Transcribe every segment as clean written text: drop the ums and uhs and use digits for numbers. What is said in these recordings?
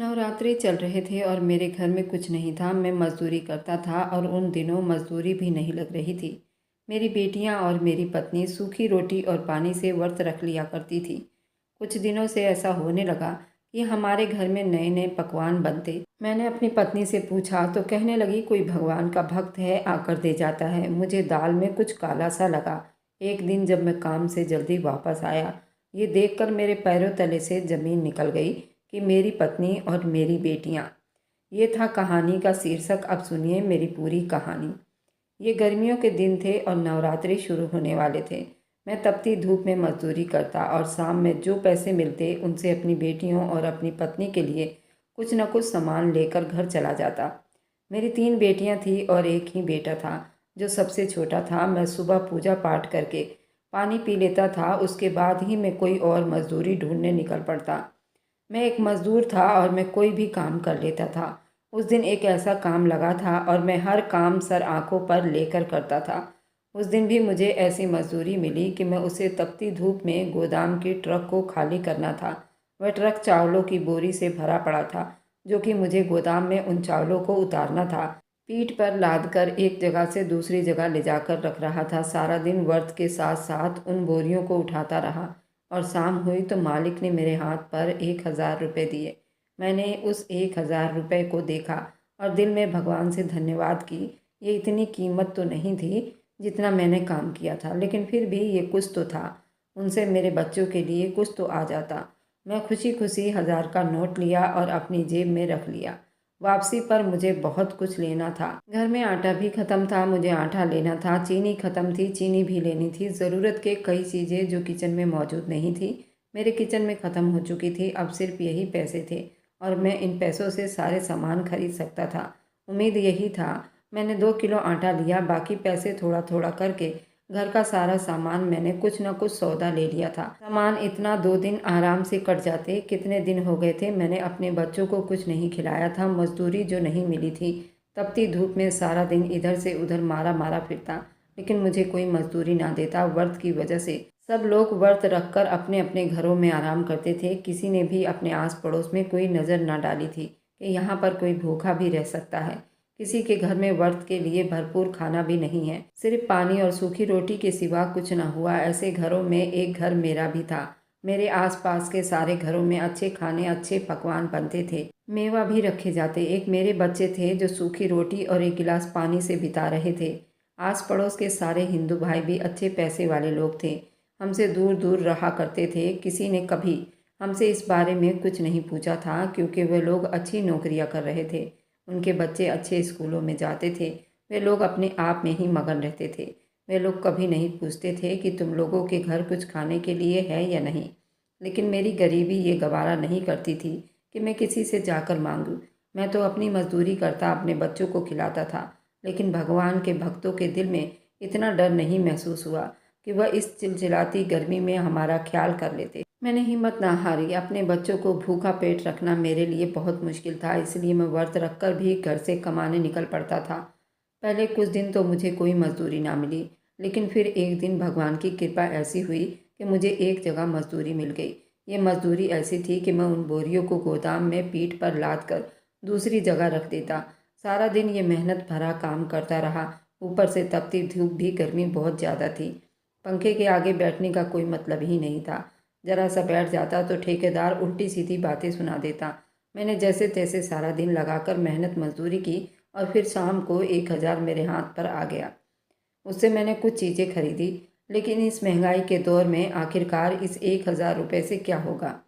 नवरात्रि चल रहे थे और मेरे घर में कुछ नहीं था। मैं मज़दूरी करता था और उन दिनों मज़दूरी भी नहीं लग रही थी। मेरी बेटियां और मेरी पत्नी सूखी रोटी और पानी से व्रत रख लिया करती थी। कुछ दिनों से ऐसा होने लगा कि हमारे घर में नए नए पकवान बनते। मैंने अपनी पत्नी से पूछा तो कहने लगी कोई भगवान का भक्त है आकर दे जाता है। मुझे दाल में कुछ काला सा लगा। एक दिन जब मैं काम से जल्दी वापस आया, ये देखकर मेरे पैरों तले से ज़मीन निकल गई कि मेरी पत्नी और मेरी बेटियां। ये था कहानी का शीर्षक। अब सुनिए मेरी पूरी कहानी। ये गर्मियों के दिन थे और नवरात्रि शुरू होने वाले थे। मैं तपती धूप में मजदूरी करता और शाम में जो पैसे मिलते उनसे अपनी बेटियों और अपनी पत्नी के लिए कुछ न कुछ सामान लेकर घर चला जाता। मेरी 3 बेटियां थी और एक ही बेटा था जो सबसे छोटा था। मैं सुबह पूजा पाठ करके पानी पी लेता था, उसके बाद ही मैं कोई और मजदूरी ढूंढने निकल पड़ता। मैं एक मज़दूर था और मैं कोई भी काम कर लेता था। उस दिन एक ऐसा काम लगा था और मैं हर काम सर आंखों पर लेकर करता था। उस दिन भी मुझे ऐसी मजदूरी मिली कि मैं उसे तपती धूप में गोदाम की ट्रक को खाली करना था। वह ट्रक चावलों की बोरी से भरा पड़ा था जो कि मुझे गोदाम में उन चावलों को उतारना था। पीठ पर लादकर एक जगह से दूसरी जगह ले जाकर रख रहा था। सारा दिन व्रत के साथ साथ उन बोरियों को उठाता रहा और शाम हुई तो मालिक ने मेरे हाथ पर 1,000 रुपये दिए। मैंने उस 1,000 रुपये को देखा और दिल में भगवान से धन्यवाद की। ये इतनी कीमत तो नहीं थी जितना मैंने काम किया था, लेकिन फिर भी ये कुछ तो था। उनसे मेरे बच्चों के लिए कुछ तो आ जाता। मैं खुशी खुशी 1,000 का नोट लिया और अपनी जेब में रख लिया। वापसी पर मुझे बहुत कुछ लेना था। घर में आटा भी ख़त्म था, मुझे आटा लेना था। चीनी ख़त्म थी, चीनी भी लेनी थी। ज़रूरत के कई चीज़ें जो किचन में मौजूद नहीं थी मेरे किचन में ख़त्म हो चुकी थी। अब सिर्फ यही पैसे थे और मैं इन पैसों से सारे सामान खरीद सकता था। उम्मीद यही था। मैंने 2 किलो आटा लिया, बाकी पैसे थोड़ा थोड़ा करके घर का सारा सामान मैंने कुछ न कुछ सौदा ले लिया था। सामान इतना 2 दिन आराम से कट जाते। कितने दिन हो गए थे मैंने अपने बच्चों को कुछ नहीं खिलाया था। मजदूरी जो नहीं मिली थी, तपती धूप में सारा दिन इधर से उधर मारा मारा फिरता, लेकिन मुझे कोई मजदूरी ना देता। व्रत की वजह से सब लोग व्रत रखकर अपने अपने घरों में आराम करते थे। किसी ने भी अपने आस पड़ोस में कोई नज़र ना डाली थी कि यहाँ पर कोई भूखा भी रह सकता है। किसी के घर में व्रत के लिए भरपूर खाना भी नहीं है, सिर्फ पानी और सूखी रोटी के सिवा कुछ न हुआ। ऐसे घरों में एक घर मेरा भी था। मेरे आसपास के सारे घरों में अच्छे खाने, अच्छे पकवान बनते थे, मेवा भी रखे जाते। एक मेरे बच्चे थे जो सूखी रोटी और एक गिलास पानी से बिता रहे थे। आस पड़ोस के सारे हिंदू भाई भी अच्छे पैसे वाले लोग थे, हमसे दूर दूर रहा करते थे। किसी ने कभी हमसे इस बारे में कुछ नहीं पूछा था क्योंकि वे लोग अच्छी नौकरियां कर रहे थे, उनके बच्चे अच्छे स्कूलों में जाते थे। वे लोग अपने आप में ही मगन रहते थे। वे लोग कभी नहीं पूछते थे कि तुम लोगों के घर कुछ खाने के लिए है या नहीं। लेकिन मेरी गरीबी ये गवारा नहीं करती थी कि मैं किसी से जाकर मांगूं। मैं तो अपनी मजदूरी करता अपने बच्चों को खिलाता था, लेकिन भगवान के भक्तों के दिल में इतना डर नहीं महसूस हुआ कि वह इस चिलचिलाती गर्मी में हमारा ख्याल कर लेते। मैंने हिम्मत ना हारी। अपने बच्चों को भूखा पेट रखना मेरे लिए बहुत मुश्किल था, इसलिए मैं व्रत रखकर भी घर से कमाने निकल पड़ता था। पहले कुछ दिन तो मुझे कोई मजदूरी ना मिली, लेकिन फिर एक दिन भगवान की कृपा ऐसी हुई कि मुझे एक जगह मजदूरी मिल गई। ये मजदूरी ऐसी थी कि मैं उन बोरियों को गोदाम में पीठ पर लाद कर दूसरी जगह रख देता। सारा दिन ये मेहनत भरा काम करता रहा। ऊपर से तपती धूप भी, गर्मी बहुत ज़्यादा थी। पंखे के आगे बैठने का कोई मतलब ही नहीं था। जरा सा बैठ जाता तो ठेकेदार उल्टी सीधी बातें सुना देता। मैंने जैसे तैसे सारा दिन लगाकर मेहनत मजदूरी की और फिर शाम को 1,000 मेरे हाथ पर आ गया। उससे मैंने कुछ चीज़ें खरीदी, लेकिन इस महंगाई के दौर में आखिरकार इस 1,000 रुपये से क्या होगा।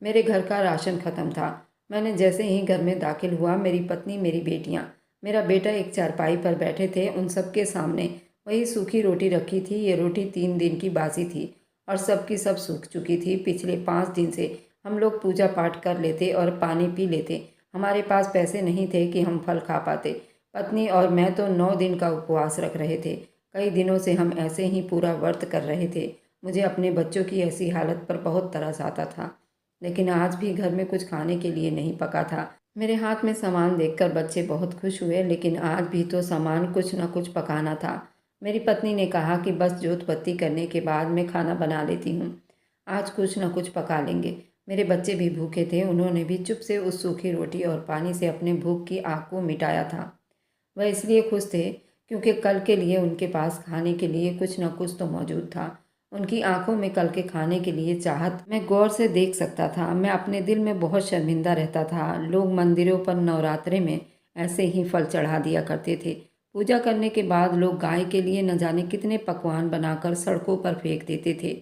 मेरे घर का राशन ख़त्म था। मैंने जैसे ही घर में दाखिल हुआ, मेरी पत्नी, मेरी बेटियां, मेरा बेटा एक चारपाई पर बैठे थे। उन सबके सामने वही सूखी रोटी रखी थी। ये रोटी 3 दिन की बासी थी और सबकी सब सूख चुकी थी। पिछले 5 दिन से हम लोग पूजा पाठ कर लेते और पानी पी लेते। हमारे पास पैसे नहीं थे कि हम फल खा पाते। पत्नी और मैं तो 9 दिन का उपवास रख रहे थे। कई दिनों से हम ऐसे ही पूरा व्रत कर रहे थे। मुझे अपने बच्चों की ऐसी हालत पर बहुत तरस आता था, लेकिन आज भी घर में कुछ खाने के लिए नहीं पका था। मेरे हाथ में सामान देखकर बच्चे बहुत खुश हुए, लेकिन आज भी तो सामान कुछ न कुछ पकाना था। मेरी पत्नी ने कहा कि बस जोत बत्ती करने के बाद मैं खाना बना लेती हूँ, आज कुछ न कुछ पका लेंगे। मेरे बच्चे भी भूखे थे, उन्होंने भी चुप से उस सूखी रोटी और पानी से अपने भूख की आग को मिटाया था। वह इसलिए खुश थे क्योंकि कल के लिए उनके पास खाने के लिए कुछ न कुछ तो मौजूद था। उनकी आंखों में कल के खाने के लिए चाहत मैं गौर से देख सकता था। मैं अपने दिल में बहुत शर्मिंदा रहता था। लोग मंदिरों पर नवरात्रे में ऐसे ही फल चढ़ा दिया करते थे। पूजा करने के बाद लोग गाय के लिए न जाने कितने पकवान बनाकर सड़कों पर फेंक देते थे।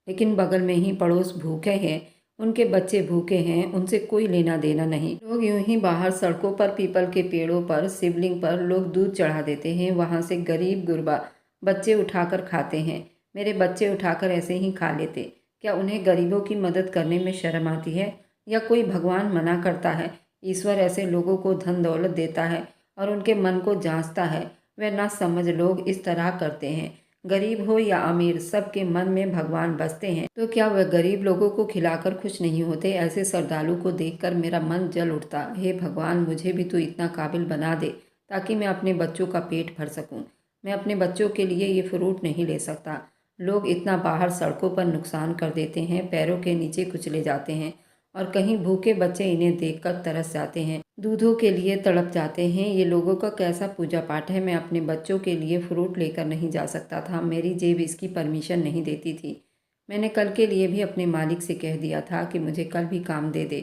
लेकिन बगल में ही पड़ोस भूखे हैं, उनके बच्चे भूखे हैं, उनसे कोई लेना देना नहीं। लोग यूं ही बाहर सड़कों पर पीपल के पेड़ों पर शिवलिंग पर लोग दूध चढ़ा देते हैं, वहां से गरीब गुरबा बच्चे उठाकर खाते हैं। मेरे बच्चे उठाकर ऐसे ही खा लेते। क्या उन्हें गरीबों की मदद करने में शर्म आती है, या कोई भगवान मना करता है? ईश्वर ऐसे लोगों को धन दौलत देता है और उनके मन को जांचता है। वे ना समझ लोग इस तरह करते हैं। गरीब हो या अमीर, सबके मन में भगवान बसते हैं। तो क्या वह गरीब लोगों को खिलाकर खुश नहीं होते? ऐसे श्रद्धालु को देखकर मेरा मन जल उठता। हे भगवान, मुझे भी तो इतना काबिल बना दे ताकि मैं अपने बच्चों का पेट भर सकूं। मैं अपने बच्चों के लिए ये फ्रूट नहीं ले सकता। लोग इतना बाहर सड़कों पर नुकसान कर देते हैं, पैरों के नीचे कुचले जाते हैं, और कहीं भूखे बच्चे इन्हें देखकर तरस जाते हैं, दूधों के लिए तड़प जाते हैं। ये लोगों का कैसा पूजा पाठ है? मैं अपने बच्चों के लिए फ्रूट लेकर नहीं जा सकता था, मेरी जेब इसकी परमिशन नहीं देती थी। मैंने कल के लिए भी अपने मालिक से कह दिया था कि मुझे कल भी काम दे दे,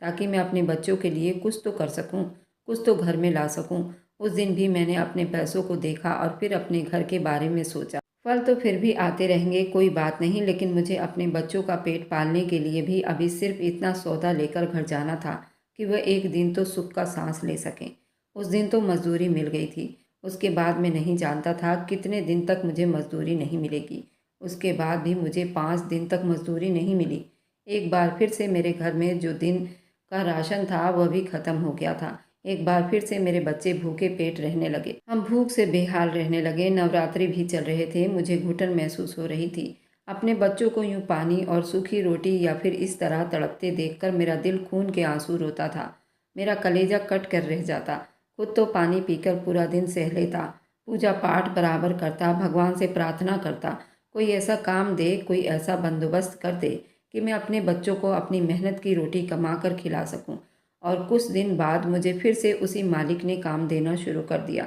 ताकि मैं अपने बच्चों के लिए कुछ तो कर सकूं, कुछ तो घर में ला सकूं। उस दिन भी मैंने अपने पैसों को देखा और फिर अपने घर के बारे में सोचा। फल तो फिर भी आते रहेंगे, कोई बात नहीं, लेकिन मुझे अपने बच्चों का पेट पालने के लिए भी अभी सिर्फ इतना सौदा लेकर घर जाना था कि वह एक दिन तो सुख का सांस ले सकें। उस दिन तो मजदूरी मिल गई थी। उसके बाद मैं नहीं जानता था कितने दिन तक मुझे मजदूरी नहीं मिलेगी। उसके बाद भी मुझे 5 दिन तक मजदूरी नहीं मिली। एक बार फिर से मेरे घर में जो दिन का राशन था वह भी खत्म हो गया था। एक बार फिर से मेरे बच्चे भूखे पेट रहने लगे। हम भूख से बेहाल रहने लगे। नवरात्रि भी चल रहे थे। मुझे घुटन महसूस हो रही थी। अपने बच्चों को यूं पानी और सूखी रोटी या फिर इस तरह तड़पते देखकर मेरा दिल खून के आंसू रोता था। मेरा कलेजा कट कर रह जाता। खुद तो पानी पीकर पूरा दिन सह लेता, पूजा पाठ बराबर करता, भगवान से प्रार्थना करता, कोई ऐसा काम दे, कोई ऐसा बंदोबस्त कर दे कि मैं अपने बच्चों को अपनी मेहनत की रोटी कमा कर खिला सकूं। और कुछ दिन बाद मुझे फिर से उसी मालिक ने काम देना शुरू कर दिया।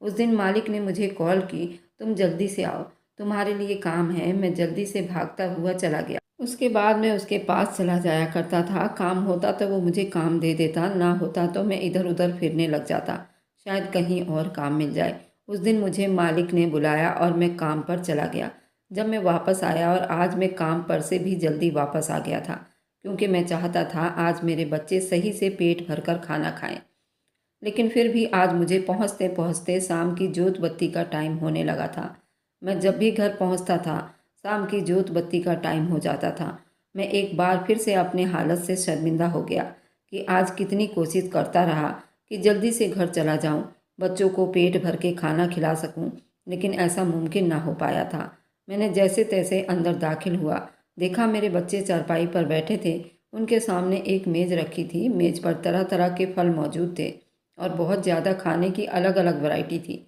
उस दिन मालिक ने मुझे कॉल की, तुम जल्दी से आओ, तुम्हारे लिए काम है। मैं जल्दी से भागता हुआ चला गया। उसके बाद मैं उसके पास चला जाया करता था। काम होता तो वो मुझे काम दे देता, ना होता तो मैं इधर उधर फिरने लग जाता, शायद कहीं और काम मिल जाए। उस दिन मुझे मालिक ने बुलाया और मैं काम पर चला गया। जब मैं वापस आया, और आज मैं काम पर से भी जल्दी वापस आ गया था, क्योंकि मैं चाहता था आज मेरे बच्चे सही से पेट भरकर खाना खाएं। लेकिन फिर भी आज मुझे पहुंचते पहुंचते शाम की जोत बत्ती का टाइम होने लगा था। मैं जब भी घर पहुंचता था, शाम की जोत बत्ती का टाइम हो जाता था। मैं एक बार फिर से अपने हालत से शर्मिंदा हो गया कि आज कितनी कोशिश करता रहा कि जल्दी से घर चला जाऊं, बच्चों को पेट भर के खाना खिला सकूं, लेकिन ऐसा मुमकिन ना हो पाया था। मैंने जैसे तैसे अंदर दाखिल हुआ, देखा मेरे बच्चे चारपाई पर बैठे थे। उनके सामने एक मेज़ रखी थी। मेज़ पर तरह तरह के फल मौजूद थे और बहुत ज़्यादा खाने की अलग अलग वैरायटी थी।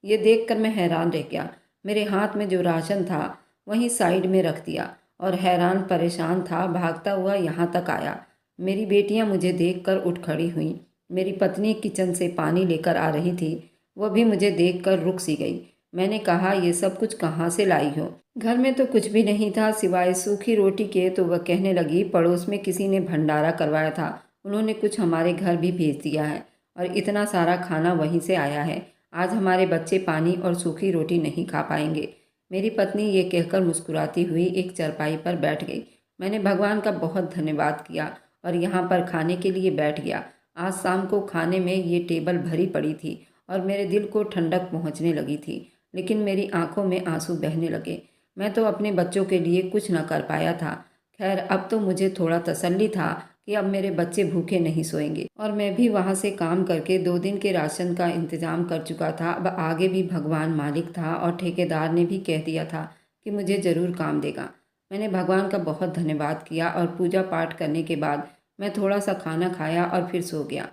ये देखकर मैं हैरान रह गया। मेरे हाथ में जो राशन था वहीं साइड में रख दिया और हैरान परेशान था, भागता हुआ यहाँ तक आया। मेरी बेटियाँ मुझे देखकर उठ खड़ी हुईं। मेरी पत्नी किचन से पानी लेकर आ रही थी, वह भी मुझे देखकर रुक सी गई। मैंने कहा, ये सब कुछ कहाँ से लाई हो? घर में तो कुछ भी नहीं था सिवाय सूखी रोटी के। तो वह कहने लगी, पड़ोस में किसी ने भंडारा करवाया था, उन्होंने कुछ हमारे घर भी भेज दिया है और इतना सारा खाना वहीं से आया है। आज हमारे बच्चे पानी और सूखी रोटी नहीं खा पाएंगे। मेरी पत्नी ये कहकर मुस्कुराती हुई एक चारपाई पर बैठ गई। मैंने भगवान का बहुत धन्यवाद किया और यहाँ पर खाने के लिए बैठ गया। आज शाम को खाने में ये टेबल भरी पड़ी थी और मेरे दिल को ठंडक पहुँचने लगी थी, लेकिन मेरी आंखों में आंसू बहने लगे। मैं तो अपने बच्चों के लिए कुछ न कर पाया था। खैर, अब तो मुझे थोड़ा तसल्ली था कि अब मेरे बच्चे भूखे नहीं सोएंगे, और मैं भी वहाँ से काम करके 2 दिन के राशन का इंतजाम कर चुका था। अब आगे भी भगवान मालिक था और ठेकेदार ने भी कह दिया था कि मुझे ज़रूर काम देगा। मैंने भगवान का बहुत धन्यवाद किया और पूजा पाठ करने के बाद मैं थोड़ा सा खाना खाया और फिर सो गया।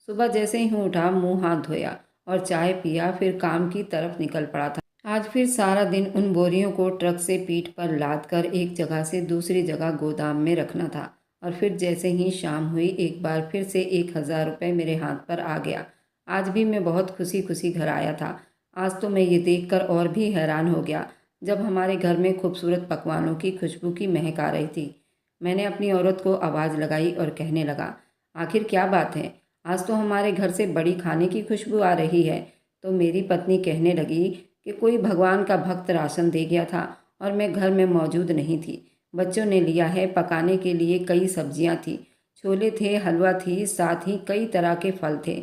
सुबह जैसे ही उठा, मुँह हाथ धोया और चाय पिया, फिर काम की तरफ निकल पड़ा था। आज फिर सारा दिन उन बोरियों को ट्रक से पीठ पर लाद कर एक जगह से दूसरी जगह गोदाम में रखना था। और फिर जैसे ही शाम हुई एक बार फिर से 1,000 रुपये मेरे हाथ पर आ गया। आज भी मैं बहुत खुशी खुशी घर आया था। आज तो मैं ये देखकर और भी हैरान हो गया जब हमारे घर में खूबसूरत पकवानों की खुशबू की महक आ रही थी। मैंने अपनी औरत को आवाज़ लगाई और कहने लगा, आखिर क्या बात है, आज तो हमारे घर से बड़ी खाने की खुशबू आ रही है। तो मेरी पत्नी कहने लगी कि कोई भगवान का भक्त राशन दे गया था और मैं घर में मौजूद नहीं थी। बच्चों ने लिया है, पकाने के लिए कई सब्जियां थी, छोले थे, हलवा थी, साथ ही कई तरह के फल थे।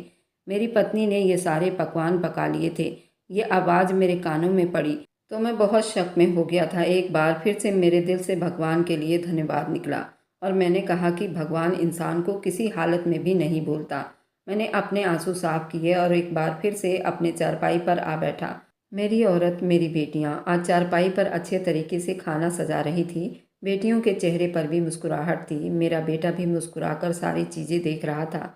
मेरी पत्नी ने ये सारे पकवान पका लिए थे। ये आवाज़ मेरे कानों में पड़ी तो मैं बहुत शक में हो गया था। एक बार फिर से मेरे दिल से भगवान के लिए धन्यवाद निकला और मैंने कहा कि भगवान इंसान को किसी हालत में भी नहीं भूलता। मैंने अपने आंसू साफ किए और एक बार फिर से अपने चारपाई पर आ बैठा। मेरी औरत, मेरी बेटियां आज चारपाई पर अच्छे तरीके से खाना सजा रही थी। बेटियों के चेहरे पर भी मुस्कुराहट थी। मेरा बेटा भी मुस्कुराकर सारी चीज़ें देख रहा था।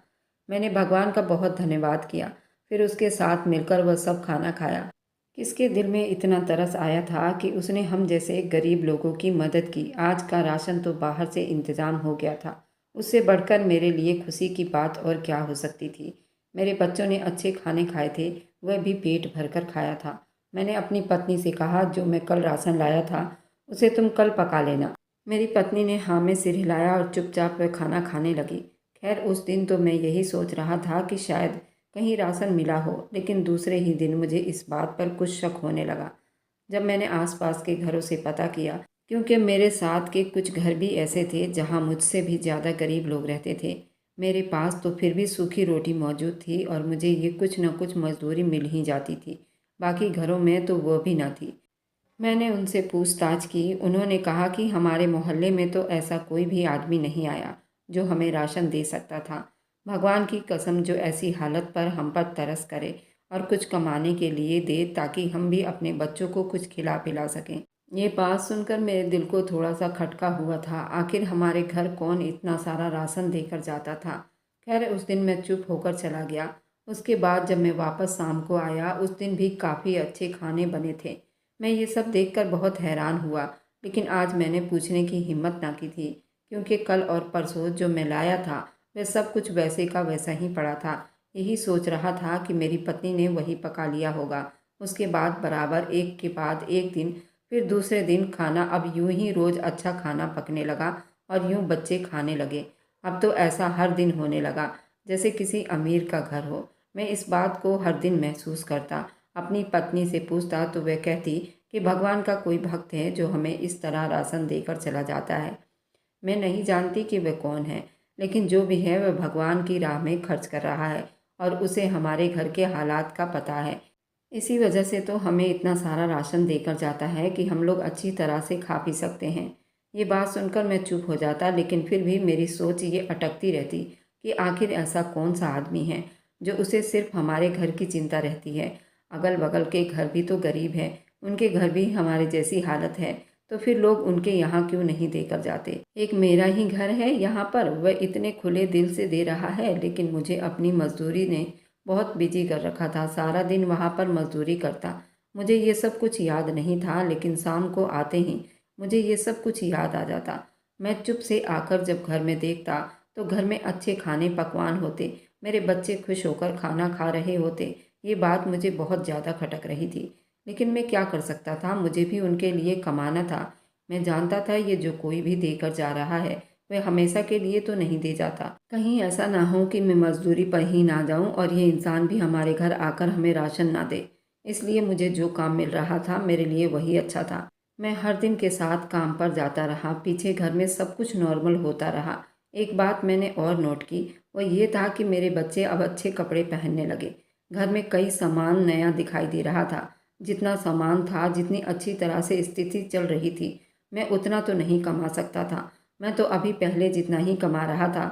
मैंने भगवान का बहुत धन्यवाद किया। फिर उसके साथ मिलकर वह सब खाना खाया। किसके दिल में इतना तरस आया था कि उसने हम जैसे गरीब लोगों की मदद की। आज का राशन तो बाहर से इंतज़ाम हो गया था। उससे बढ़कर मेरे लिए खुशी की बात और क्या हो सकती थी। मेरे बच्चों ने अच्छे खाने खाए थे, वह भी पेट भरकर खाया था। मैंने अपनी पत्नी से कहा, जो मैं कल राशन लाया था उसे तुम कल पका लेना। मेरी पत्नी ने हाँ में सिर हिलाया और चुपचाप वह खाना खाने लगी। खैर उस दिन तो मैं यही सोच रहा था कि शायद कहीं राशन मिला हो, लेकिन दूसरे ही दिन मुझे इस बात पर कुछ शक होने लगा जब मैंने आसपास के घरों से पता किया, क्योंकि मेरे साथ के कुछ घर भी ऐसे थे जहां मुझसे भी ज़्यादा गरीब लोग रहते थे। मेरे पास तो फिर भी सूखी रोटी मौजूद थी और मुझे ये कुछ न कुछ मजदूरी मिल ही जाती थी। बाकी घरों में तो वो भी ना थी। मैंने उनसे पूछताछ की। उन्होंने कहा कि हमारे मोहल्ले में तो ऐसा कोई भी आदमी नहीं आया जो हमें राशन दे सकता था। भगवान की कसम, जो ऐसी हालत पर हम पर तरस करे और कुछ कमाने के लिए दे ताकि हम भी अपने बच्चों को कुछ खिला पिला सकें। ये बात सुनकर मेरे दिल को थोड़ा सा खटका हुआ था। आखिर हमारे घर कौन इतना सारा राशन देकर जाता था। खैर उस दिन मैं चुप होकर चला गया। उसके बाद जब मैं वापस शाम को आया, उस दिन भी काफ़ी अच्छे खाने बने थे। मैं ये सब देखकर बहुत हैरान हुआ, लेकिन आज मैंने पूछने की हिम्मत ना की थी, क्योंकि कल और परसों जो मैं लाया था वह सब कुछ वैसे का वैसा ही पड़ा था। यही सोच रहा था कि मेरी पत्नी ने वही पका लिया होगा। उसके बाद बराबर एक के बाद एक दिन, फिर दूसरे दिन खाना अब यूं ही रोज़ अच्छा खाना पकने लगा और यूं बच्चे खाने लगे। अब तो ऐसा हर दिन होने लगा जैसे किसी अमीर का घर हो। मैं इस बात को हर दिन महसूस करता। अपनी पत्नी से पूछता तो वह कहती कि भगवान का कोई भक्त है जो हमें इस तरह राशन देकर चला जाता है। मैं नहीं जानती कि वह कौन है, लेकिन जो भी है वह भगवान की राह में खर्च कर रहा है और उसे हमारे घर के हालात का पता है। इसी वजह से तो हमें इतना सारा राशन देकर जाता है कि हम लोग अच्छी तरह से खा पी सकते हैं। ये बात सुनकर मैं चुप हो जाता, लेकिन फिर भी मेरी सोच ये अटकती रहती कि आखिर ऐसा कौन सा आदमी है जो उसे सिर्फ हमारे घर की चिंता रहती है। अगल बगल के घर भी तो गरीब हैं, उनके घर भी हमारे जैसी हालत है, तो फिर लोग उनके यहाँ क्यों नहीं देकर जाते। एक मेरा ही घर है यहाँ पर, वह इतने खुले दिल से दे रहा है, लेकिन मुझे अपनी मजदूरी ने बहुत बिजी कर रखा था। सारा दिन वहाँ पर मजदूरी करता। मुझे ये सब कुछ याद नहीं था, लेकिन शाम को आते ही मुझे ये सब कुछ याद आ जाता। मैं चुप से आकर जब घर में देखता तो घर में अच्छे खाने पकवान होते, मेरे बच्चे खुश होकर खाना खा रहे होते। ये बात मुझे बहुत ज़्यादा खटक रही थी, लेकिन मैं क्या कर सकता था, मुझे भी उनके लिए कमाना था। मैं जानता था ये जो कोई भी देकर जा रहा है वह हमेशा के लिए तो नहीं दे जाता। कहीं ऐसा ना हो कि मैं मजदूरी पर ही ना जाऊं और ये इंसान भी हमारे घर आकर हमें राशन ना दे। इसलिए मुझे जो काम मिल रहा था मेरे लिए वही अच्छा था। मैं हर दिन के साथ काम पर जाता रहा। पीछे घर में सब कुछ नॉर्मल होता रहा। एक बात मैंने और नोट की, वह ये था कि मेरे बच्चे अब अच्छे कपड़े पहनने लगे। घर में कई सामान नया दिखाई दे रहा था। जितना सामान था, जितनी अच्छी तरह से स्थिति चल रही थी, मैं उतना तो नहीं कमा सकता था। मैं तो अभी पहले जितना ही कमा रहा था।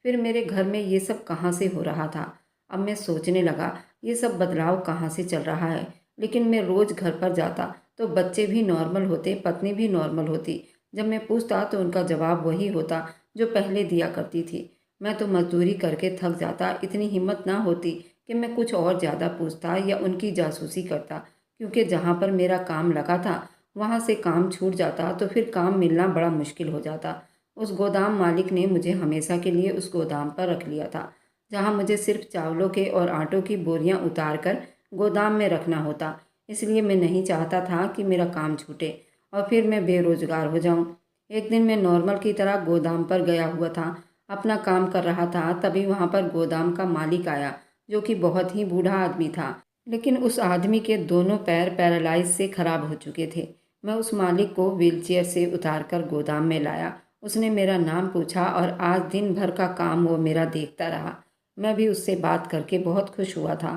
फिर मेरे घर में ये सब कहाँ से हो रहा था। अब मैं सोचने लगा, ये सब बदलाव कहाँ से चल रहा है। लेकिन मैं रोज़ घर पर जाता तो बच्चे भी नॉर्मल होते, पत्नी भी नॉर्मल होती। जब मैं पूछता तो उनका जवाब वही होता जो पहले दिया करती थी। मैं तो मजदूरी करके थक जाता। इतनी हिम्मत ना होती कि मैं कुछ और ज़्यादा पूछता या उनकी जासूसी करता, क्योंकि जहाँ पर मेरा काम लगा था वहाँ से काम छूट जाता तो फिर काम मिलना बड़ा मुश्किल हो जाता। उस गोदाम मालिक ने मुझे हमेशा के लिए उस गोदाम पर रख लिया था, जहाँ मुझे सिर्फ चावलों के और आटों की बोरियां उतार कर गोदाम में रखना होता। इसलिए मैं नहीं चाहता था कि मेरा काम छूटे और फिर मैं बेरोजगार हो जाऊं। एक दिन मैं नॉर्मल की तरह गोदाम पर गया हुआ था, अपना काम कर रहा था। तभी वहां पर गोदाम का मालिक आया, जो कि बहुत ही बूढ़ा आदमी था, लेकिन उस आदमी के दोनों पैर पैरालाइज से खराब हो चुके थे। मैं उस मालिक को व्हीलचेयर से उतारकर गोदाम में लाया। उसने मेरा नाम पूछा और आज दिन भर का काम वो मेरा देखता रहा। मैं भी उससे बात करके बहुत खुश हुआ था,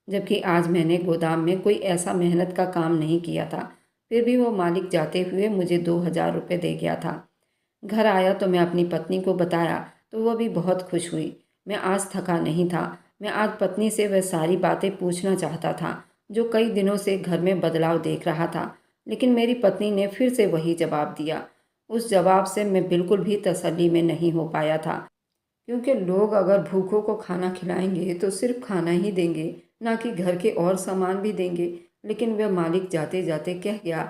जबकि आज मैंने गोदाम में कोई ऐसा मेहनत का काम नहीं किया था। फिर भी वो मालिक जाते हुए मुझे 2,000 रुपये दे गया था। घर आया तो मैं अपनी पत्नी को बताया तो वह भी बहुत खुश हुई। मैं आज थका नहीं था। मैं आज पत्नी से वह सारी बातें पूछना चाहता था जो कई दिनों से घर में बदलाव देख रहा था, लेकिन मेरी पत्नी ने फिर से वही जवाब दिया। उस जवाब से मैं बिल्कुल भी तसल्ली में नहीं हो पाया था, क्योंकि लोग अगर भूखों को खाना खिलाएंगे तो सिर्फ खाना ही देंगे, ना कि घर के और सामान भी देंगे। लेकिन वह मालिक जाते जाते कह गया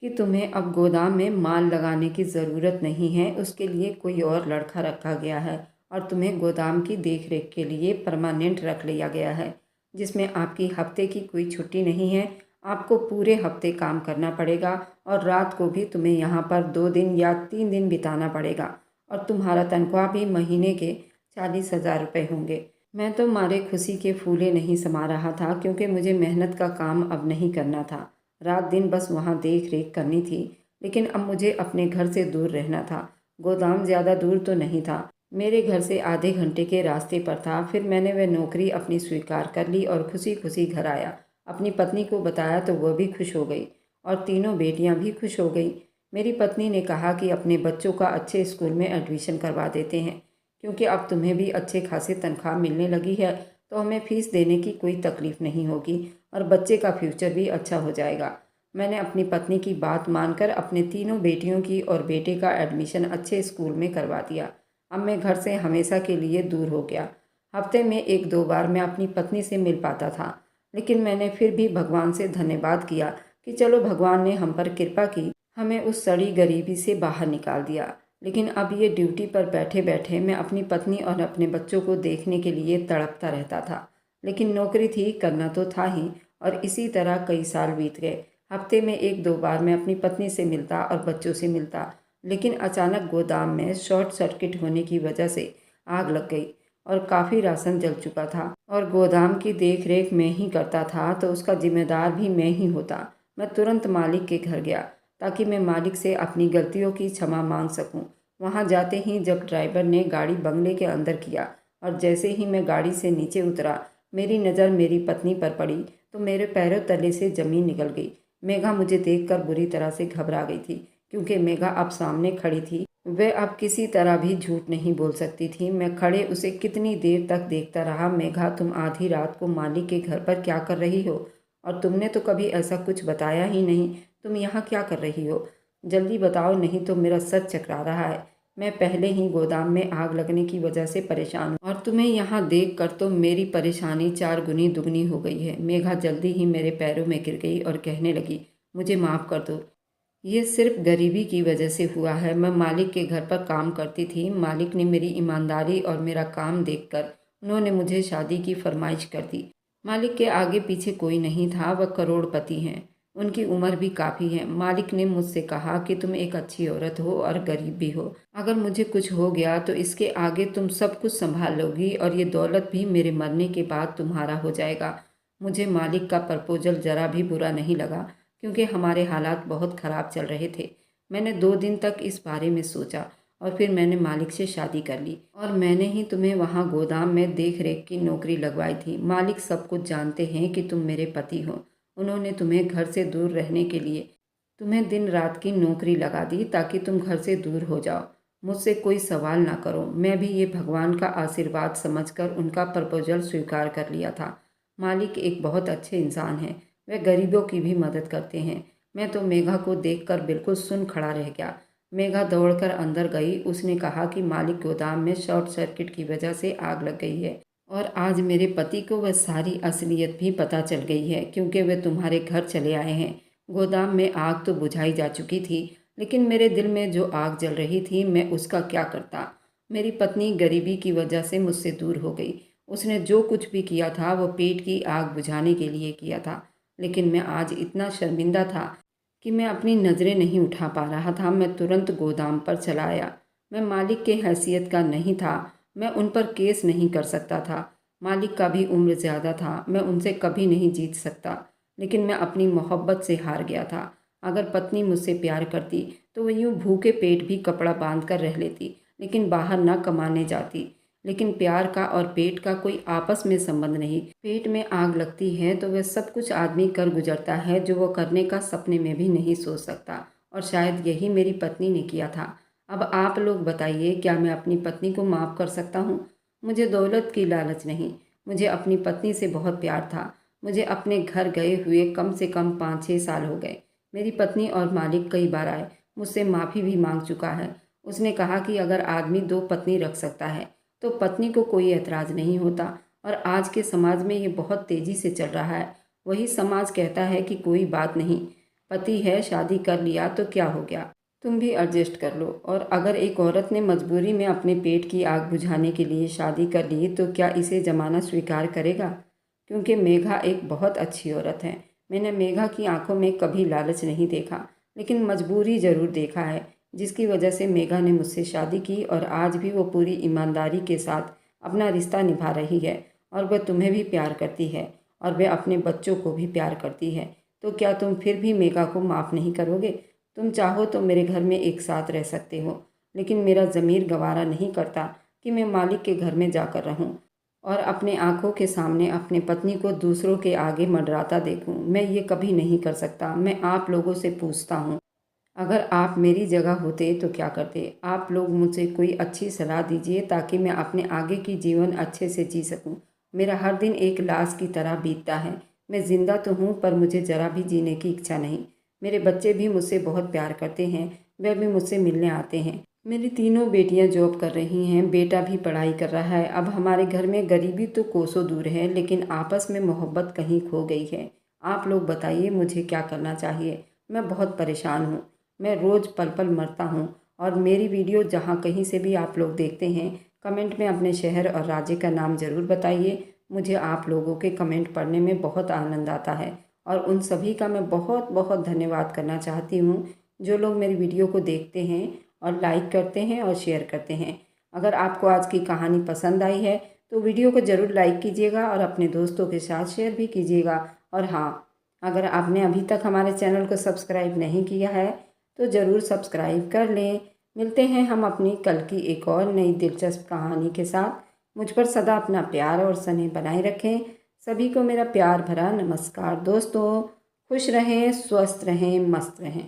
कि तुम्हें अब गोदाम में माल लगाने की ज़रूरत नहीं है, उसके लिए कोई और लड़का रखा गया है और तुम्हें गोदाम की देख रेख के लिए परमानेंट रख लिया गया है, जिसमें आपकी हफ्ते की कोई छुट्टी नहीं है। आपको पूरे हफ्ते काम करना पड़ेगा और रात को भी तुम्हें यहाँ पर 2 दिन या 3 दिन बिताना पड़ेगा और तुम्हारा तनख्वाह भी महीने के 40,000 रुपये होंगे। मैं तो मारे खुशी के फूले नहीं समा रहा था, क्योंकि मुझे मेहनत का काम अब नहीं करना था। रात दिन बस वहाँ देख रेख करनी थी, लेकिन अब मुझे अपने घर से दूर रहना था। गोदाम ज़्यादा दूर तो नहीं था, मेरे घर से आधे घंटे के रास्ते पर था। फिर मैंने वह नौकरी अपनी स्वीकार कर ली और खुशी खुशी घर आया। अपनी पत्नी को बताया तो वह भी खुश हो गई और तीनों बेटियां भी खुश हो गई। मेरी पत्नी ने कहा कि अपने बच्चों का अच्छे स्कूल में एडमिशन करवा देते हैं, क्योंकि अब तुम्हें भी अच्छे खासे तनख्वाह मिलने लगी है, तो हमें फीस देने की कोई तकलीफ नहीं होगी और बच्चे का फ्यूचर भी अच्छा हो जाएगा। मैंने अपनी पत्नी की बात मानकर अपने तीनों बेटियों की और बेटे का एडमिशन अच्छे स्कूल में करवा दिया। अब मैं घर से हमेशा के लिए दूर हो गया। हफ्ते में 1-2 बार मैं अपनी पत्नी से मिल पाता था, लेकिन मैंने फिर भी भगवान से धन्यवाद किया कि चलो भगवान ने हम पर कृपा की, हमें उस सड़ी गरीबी से बाहर निकाल दिया। लेकिन अब ये ड्यूटी पर बैठे बैठे मैं अपनी पत्नी और अपने बच्चों को देखने के लिए तड़पता रहता था। लेकिन नौकरी थी, करना तो था ही, और इसी तरह कई साल बीत गए। हफ्ते में 1-2 बार मैं अपनी पत्नी से मिलता और बच्चों से मिलता, लेकिन अचानक गोदाम में शॉर्ट सर्किट होने की वजह से आग लग गई और काफ़ी राशन जल चुका था और गोदाम की देख रेख मैं ही करता था, तो उसका जिम्मेदार भी मैं ही होता। मैं तुरंत मालिक के घर गया ताकि मैं मालिक से अपनी गलतियों की क्षमा मांग सकूं। वहां जाते ही जब ड्राइवर ने गाड़ी बंगले के अंदर किया और जैसे ही मैं गाड़ी से नीचे उतरा, मेरी नज़र मेरी पत्नी पर पड़ी तो मेरे पैरों तले से ज़मीन निकल गई। मेघा मुझे देखकर बुरी तरह से घबरा गई थी, क्योंकि मेघा अब सामने खड़ी थी। वह अब किसी तरह भी झूठ नहीं बोल सकती थी। मैं खड़े उसे कितनी देर तक देखता रहा। मेघा, तुम आधी रात को मालिक के घर पर क्या कर रही हो? और तुमने तो कभी ऐसा कुछ बताया ही नहीं। तुम यहाँ क्या कर रही हो? जल्दी बताओ, नहीं तो मेरा सर चकरा रहा है। मैं पहले ही गोदाम में आग लगने की वजह से परेशान हूँ और तुम्हें यहाँ देख कर तो मेरी परेशानी 4 गुनी दुगनी हो गई है। मेघा जल्दी ही मेरे पैरों में गिर गई और कहने लगी, मुझे माफ़ कर दो, ये सिर्फ गरीबी की वजह से हुआ है। मैं मालिक के घर पर काम करती थी। मालिक ने मेरी ईमानदारी और मेरा काम देखकर उन्होंने मुझे शादी की फरमाइश कर दी। मालिक के आगे पीछे कोई नहीं था, वह करोड़पति हैं। उनकी उम्र भी काफ़ी है। मालिक ने मुझसे कहा कि तुम एक अच्छी औरत हो और गरीब भी हो। अगर मुझे कुछ हो गया तो इसके आगे तुम सब कुछ संभाल लोगी और ये दौलत भी मेरे मरने के बाद तुम्हारा हो जाएगा। मुझे मालिक का प्रपोजल ज़रा भी बुरा नहीं लगा, क्योंकि हमारे हालात बहुत ख़राब चल रहे थे। मैंने 2 दिन तक इस बारे में सोचा और फिर मैंने मालिक से शादी कर ली और मैंने ही तुम्हें वहाँ गोदाम में देख रेख की नौकरी लगवाई थी। मालिक सब कुछ जानते हैं कि तुम मेरे पति हो। उन्होंने तुम्हें घर से दूर रहने के लिए तुम्हें दिन रात की नौकरी लगा दी ताकि तुम घर से दूर हो जाओ। मुझसे कोई सवाल ना करो। मैं भी ये भगवान का आशीर्वाद समझकर उनका प्रपोजल स्वीकार कर लिया था। मालिक एक बहुत अच्छे इंसान हैं। वे गरीबों की भी मदद करते हैं। मैं तो मेघा को देखकर बिल्कुल सुन खड़ा रह गया। मेघा दौड़कर अंदर गई। उसने कहा कि मालिक गोदाम में शॉर्ट सर्किट की वजह से आग लग गई है और आज मेरे पति को वह सारी असलियत भी पता चल गई है, क्योंकि वे तुम्हारे घर चले आए हैं। गोदाम में आग तो बुझाई जा चुकी थी, लेकिन मेरे दिल में जो आग जल रही थी मैं उसका क्या करता। मेरी पत्नी गरीबी की वजह से मुझसे दूर हो गई। उसने जो कुछ भी किया था वो पेट की आग बुझाने के लिए किया था। लेकिन मैं आज इतना शर्मिंदा था कि मैं अपनी नज़रें नहीं उठा पा रहा था। मैं तुरंत गोदाम पर चला आया। मैं मालिक के हैसियत का नहीं था। मैं उन पर केस नहीं कर सकता था। मालिक का भी उम्र ज़्यादा था। मैं उनसे कभी नहीं जीत सकता। लेकिन मैं अपनी मोहब्बत से हार गया था। अगर पत्नी मुझसे प्यार करती तो वह यूँ भूखे पेट भी कपड़ा बांध कर रह लेती, लेकिन बाहर ना कमाने जाती। लेकिन प्यार का और पेट का कोई आपस में संबंध नहीं। पेट में आग लगती है तो वह सब कुछ आदमी कर गुजरता है जो वह करने का सपने में भी नहीं सोच सकता। और शायद यही मेरी पत्नी ने किया था। अब आप लोग बताइए, क्या मैं अपनी पत्नी को माफ़ कर सकता हूँ? मुझे दौलत की लालच नहीं, मुझे अपनी पत्नी से बहुत प्यार था। मुझे अपने घर गए हुए कम से कम 5-6 साल हो गए। मेरी पत्नी और मालिक कई बार आए, मुझसे माफ़ी भी मांग चुका है। उसने कहा कि अगर आदमी 2 पत्नी रख सकता है तो पत्नी को कोई ऐतराज़ नहीं होता। और आज के समाज में ये बहुत तेज़ी से चल रहा है। वही समाज कहता है कि कोई बात नहीं, पति है, शादी कर लिया तो क्या हो गया, तुम भी एडजस्ट कर लो। और अगर एक औरत ने मजबूरी में अपने पेट की आग बुझाने के लिए शादी कर ली तो क्या इसे ज़माना स्वीकार करेगा? क्योंकि मेघा एक बहुत अच्छी औरत है। मैंने मेघा की आंखों में कभी लालच नहीं देखा, लेकिन मजबूरी ज़रूर देखा है, जिसकी वजह से मेघा ने मुझसे शादी की। और आज भी वो पूरी ईमानदारी के साथ अपना रिश्ता निभा रही है। और वह तुम्हें भी प्यार करती है और वह अपने बच्चों को भी प्यार करती है। तो क्या तुम फिर भी मेघा को माफ़ नहीं करोगे? तुम चाहो तो मेरे घर में एक साथ रह सकते हो, लेकिन मेरा ज़मीर गवारा नहीं करता कि मैं मालिक के घर में जाकर रहूं और अपने आंखों के सामने अपने पत्नी को दूसरों के आगे मंडराता देखूं। मैं ये कभी नहीं कर सकता। मैं आप लोगों से पूछता हूँ, अगर आप मेरी जगह होते तो क्या करते? आप लोग मुझसे कोई अच्छी सलाह दीजिए ताकि मैं अपने आगे की जीवन अच्छे से जी सकूं। मेरा हर दिन एक लाश की तरह बीतता है। मैं ज़िंदा तो हूँ पर मुझे ज़रा भी जीने की इच्छा नहीं। मेरे बच्चे भी मुझसे बहुत प्यार करते हैं, वह भी मुझसे मिलने आते हैं। मेरी तीनों बेटियां जॉब कर रही हैं, बेटा भी पढ़ाई कर रहा है। अब हमारे घर में गरीबी तो कोसों दूर है, लेकिन आपस में मोहब्बत कहीं खो गई है। आप लोग बताइए मुझे क्या करना चाहिए? मैं बहुत परेशान हूँ। मैं रोज़ पल पल मरता हूँ। और मेरी वीडियो जहाँ कहीं से भी आप लोग देखते हैं, कमेंट में अपने शहर और राज्य का नाम ज़रूर बताइए। मुझे आप लोगों के कमेंट पढ़ने में बहुत आनंद आता है। और उन सभी का मैं बहुत बहुत धन्यवाद करना चाहती हूँ जो लोग मेरी वीडियो को देखते हैं और लाइक करते हैं और शेयर करते हैं। अगर आपको आज की कहानी पसंद आई है तो वीडियो को ज़रूर लाइक कीजिएगा और अपने दोस्तों के साथ शेयर भी कीजिएगा। और हाँ, अगर आपने अभी तक हमारे चैनल को सब्सक्राइब नहीं किया है तो ज़रूर सब्सक्राइब कर लें। मिलते हैं हम अपनी कल की एक और नई दिलचस्प कहानी के साथ। मुझ पर सदा अपना प्यार और स्नेह बनाए रखें। सभी को मेरा प्यार भरा नमस्कार। दोस्तों, खुश रहें, स्वस्थ रहें, मस्त रहें।